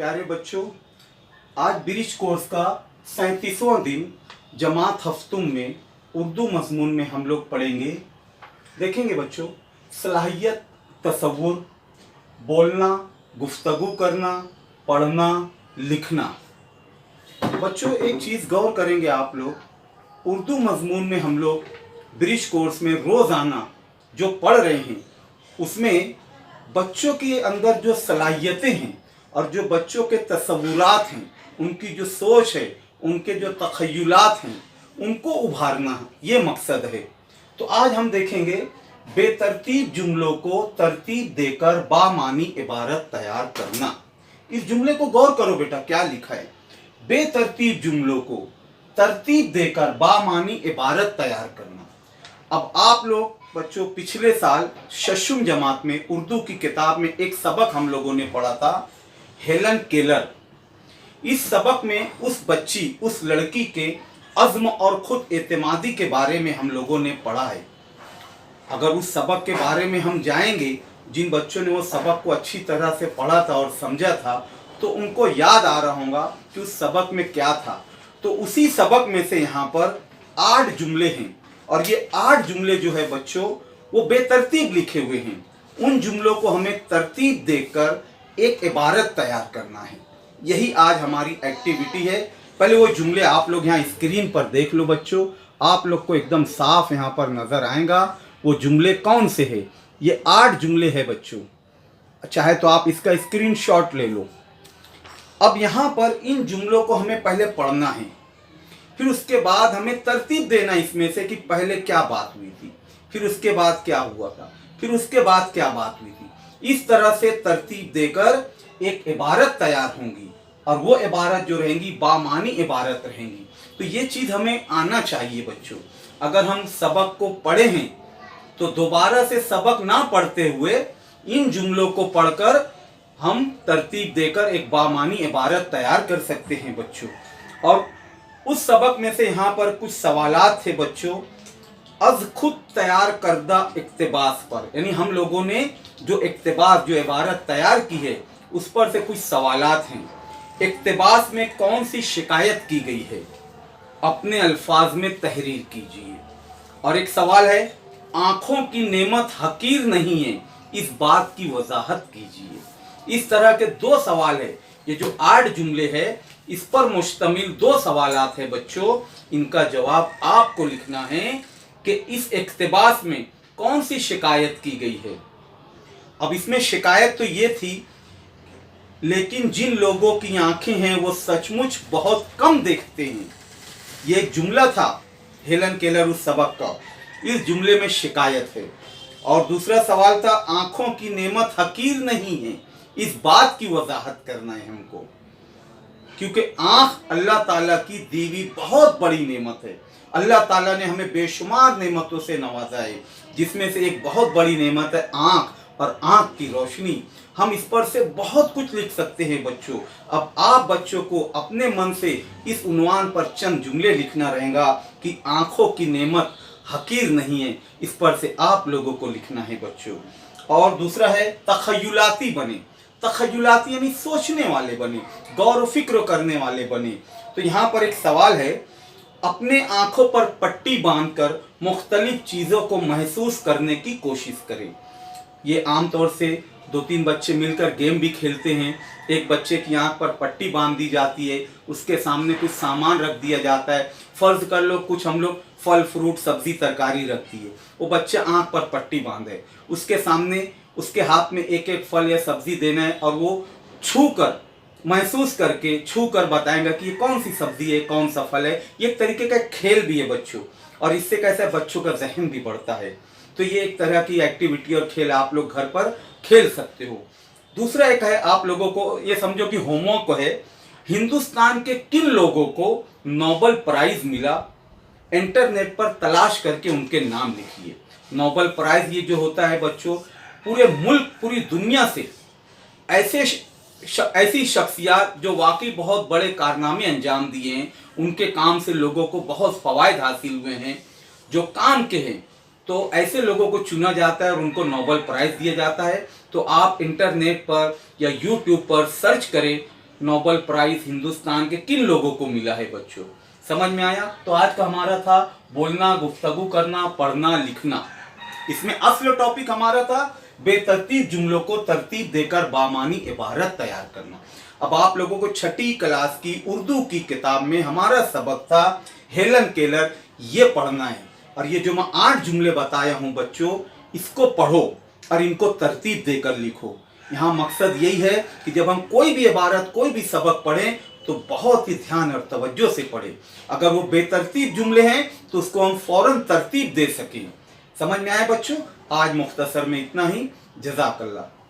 प्यारे बच्चों, आज ब्रिज कोर्स का 37वां दिन जमात हफ्तुम में उर्दू मज़मून में हम लोग पढ़ेंगे। देखेंगे बच्चों, सलाहियत, तसव्वुर, बोलना, गुफ्तगू करना, पढ़ना, लिखना। बच्चों एक चीज़ गौर करेंगे आप लोग, उर्दू मज़मून में हम लोग ब्रिज कोर्स में रोज़ाना जो पढ़ रहे हैं उसमें बच्चों के अंदर जो सलाहियतें हैं और जो बच्चों के तसव्वुरात हैं, उनकी जो सोच है, उनके जो तख़य्युलात हैं, उनको उभारना, ये मकसद है। तो आज हम देखेंगे बेतरतीब जुमलों को तरतीब देकर बामानी इबारत तैयार करना। इस जुमले को गौर करो बेटा, क्या लिखा है। बेतरतीब जुमलों को तरतीब देकर बामानी इबारत तैयार करना। अब आप लोग बच्चों पिछले साल शशुम जमात में उर्दू की किताब में एक सबक हम लोगों ने पढ़ा था, हेलन केलर। इस सबक में उस बच्ची, उस लड़की के अज़्म और खुद एतमादी के बारे में हम लोगों ने पढ़ा है। अगर उस सबक के बारे में हम जाएंगे, जिन बच्चों ने वो सबक को अच्छी तरह से पढ़ा था और समझा था, तो उनको याद आ रहा होगा कि उस सबक में क्या था। तो उसी सबक में से यहाँ पर 8 जुमले हैं और ये 8 जुमले जो है बच्चों वो बेतरतीब लिखे हुए हैं। उन जुमलों को हमें तरतीब देकर एक इबारत तैयार करना है। यही आज हमारी एक्टिविटी है। पहले वो जुमले आप लोग यहाँ स्क्रीन पर देख लो बच्चों, आप लोग को एकदम साफ यहाँ पर नजर आएगा वो जुमले कौन से है। ये 8 जुमले हैं बच्चों, चाहे तो आप इसका स्क्रीनशॉट ले लो। अब यहाँ पर इन जुमलों को हमें पहले पढ़ना है, फिर उसके बाद हमें तरतीब देना इसमें से कि पहले क्या बात हुई थी, फिर उसके बाद क्या हुआ था, फिर उसके बाद क्या बात हुई थी। इस तरह से तरतीब देकर एक इबारत तैयार होंगी और वो इबारत जो रहेंगी बामानी इबारत रहेंगी। तो ये चीज़ हमें आना चाहिए बच्चों। अगर हम सबक को पढ़े हैं तो दोबारा से सबक ना पढ़ते हुए इन जुमलों को पढ़कर हम तरतीब देकर एक बामानी इबारत तैयार कर सकते हैं बच्चों। और उस सबक में से यहाँ पर कुछ सवालात थे बच्चों, अज खुद तैयार करदा इक्तिबास पर, यानी हम लोगों ने जो इक्तिबास, जो इबारत तैयार की है उस पर से कुछ सवालात हैं। इक्तिबास में कौन सी शिकायत की गई है, अपने अल्फाज में तहरीर कीजिए। और एक सवाल है, आंखों की नेमत हकीर नहीं है, इस बात की वजाहत कीजिए। इस तरह के 2 सवाल है। ये जो 8 जुमले है इस पर मुश्तमिल 2 सवालात है बच्चों। इनका जवाब आपको लिखना है कि इस इक्तिबास में कौन सी शिकायत की गई है। अब इसमें शिकायत तो ये थी, लेकिन जिन लोगों की आंखें हैं वो सचमुच बहुत कम देखते हैं। ये एक जुमला था हेलन केलर उस सबक का, इस जुमले में शिकायत है। और दूसरा सवाल था, आंखों की नेमत हकीर नहीं है, इस बात की वजाहत करना है हमको, क्योंकि आंख अल्लाह ताला की दी हुई बहुत बड़ी नेमत है। अल्लाह ताला ने हमें बेशुमार नेमतों से नवाजा है, जिसमें से एक बहुत बड़ी नेमत है आंख और आंख की रोशनी। हम इस पर से बहुत कुछ लिख सकते हैं बच्चों। अब आप बच्चों को अपने मन से इस उन्वान पर चंद जुमले लिखना रहेगा कि आंखों की नेमत हकीर नहीं है, इस पर से आप लोगों को लिखना है बच्चों। और दूसरा है तख़य्युलाती बने। तख़य्युलाती यानी सोचने वाले बने, गौर फिक्र करने वाले बने। तो यहाँ पर एक सवाल है, अपने आंखों पर पट्टी बांधकर मुख्तलिफ चीज़ों को महसूस करने की कोशिश करें। ये आमतौर से 2-3 बच्चे मिलकर गेम भी खेलते हैं। एक बच्चे की आंख पर पट्टी बांध दी जाती है, उसके सामने कुछ सामान रख दिया जाता है। फर्ज कर लो कुछ हम लोग फल फ्रूट सब्जी तरकारी रखती है, वो बच्चे आंख पर पट्टी बांधे, उसके सामने उसके हाथ में एक एक फल या सब्जी देना है और वो छू कर, महसूस करके छू कर बताएंगे कि ये कौन सी सब्जी है, कौन सा फल है। ये एक तरीके का खेल भी है बच्चों, और इससे कैसे बच्चों का जहन भी बढ़ता है। तो ये एक तरह की एक्टिविटी और खेल आप लोग घर पर खेल सकते हो। दूसरा एक है, आप लोगों को ये समझो कि होमवर्क है, हिंदुस्तान के किन लोगों को नोबेल प्राइज मिला, इंटरनेट पर तलाश करके उनके नाम लिखिए। नोबेल प्राइज ये जो होता है बच्चों, पूरे मुल्क, पूरी दुनिया से ऐसी शख्सियत जो वाकई बहुत बड़े कारनामे अंजाम दिए हैं, उनके काम से लोगों को बहुत फ़वाइद हासिल हुए हैं, जो काम के हैं, तो ऐसे लोगों को चुना जाता है और उनको नोबेल प्राइज़ दिया जाता है। तो आप इंटरनेट पर या यूट्यूब पर सर्च करें नोबेल प्राइज हिंदुस्तान के किन लोगों को मिला है बच्चों? समझ में आया? तो आज का हमारा था बोलना, गुफ्तगू करना, पढ़ना, लिखना। इसमें असल टॉपिक हमारा था बेतरतीब जुमलों को तरतीब देकर बामानी इबारत तैयार करना। अब आप लोगों को छठी क्लास की उर्दू की किताब में हमारा सबक था हेलन केलर, ये पढ़ना है। और ये जो मैं 8 जुमले बताया हूं बच्चों, इसको पढ़ो और इनको तरतीब देकर लिखो। यहाँ मकसद यही है कि जब हम कोई भी इबारत, कोई भी सबक पढ़ें तो बहुत ही ध्यान और तवज्जो से पढ़ें। अगर वो बेतरतीब जुमले हैं तो उसको हम फौरन तरतीब दे सकें। समझ में आया बच्चों? आज मुख्तसर में इतना ही। जज़ाकल्लाह।